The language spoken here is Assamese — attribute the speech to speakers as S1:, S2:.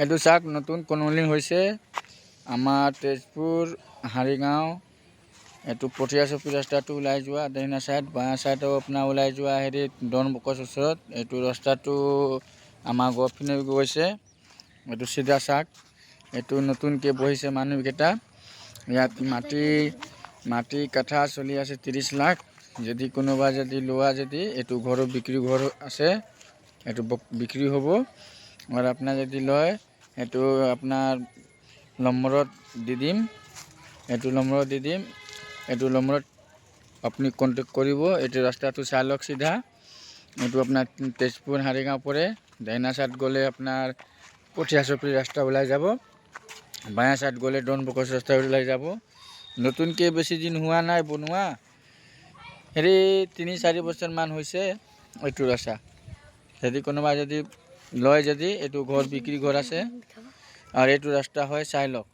S1: এইটো চাওক নতুন কনলিং হৈছে আমাৰ তেজপুৰ হাৰিগাঁও। এইটো পঠিয়া চপি ৰাস্তাটো ওলাই যোৱা দহিনা চাইড বাঁ চাইডেও আপোনাৰ ওলাই যোৱা হেৰি ডন বকচ ওচৰত এইটো ৰাস্তাটো আমাৰ ঘৰ পিনে গৈছে। এইটো চিধা চাওক, এইটো নতুনকৈ বহিছে মানুহকেইটা। ইয়াত মাটি কাঠা চলি আছে 30 লাখ। যদি কোনোবা যদি লোৱা যদি এইটো ঘৰৰ বিক্ৰী ঘৰ আছে, এইটো বিক্ৰী হ'ব। আৰু আপোনাৰ যদি লয় এইটো আপোনাৰ নম্বৰত দি দিম, এইটো নম্বৰত দি দিম। এইটো নম্বৰত আপুনি কণ্টেক্ট কৰিব। এইটো ৰাস্তাটো চাই লওক চিধা। এইটো আপোনাৰ তেজপুৰ হাৰিগাঁও পৰে। দাইনা চাইড গ'লে আপোনাৰ পঠিয়া চপৰি ৰাস্তা ওলাই যাব, বাঁয়া চাইড গ'লে ডন বকচ ৰাস্তা ওলাই যাব। নতুনকৈ বেছি দিন হোৱা নাই বনোৱা, হেৰি 3-4 বছৰমান হৈছে এইটো ৰাস্তা। যদি কোনোবা যদি লয় যদি এইটো ঘৰ বিক্ৰী ঘৰ আছে আৰু এইটো ৰাস্তা হয় চাই লওক।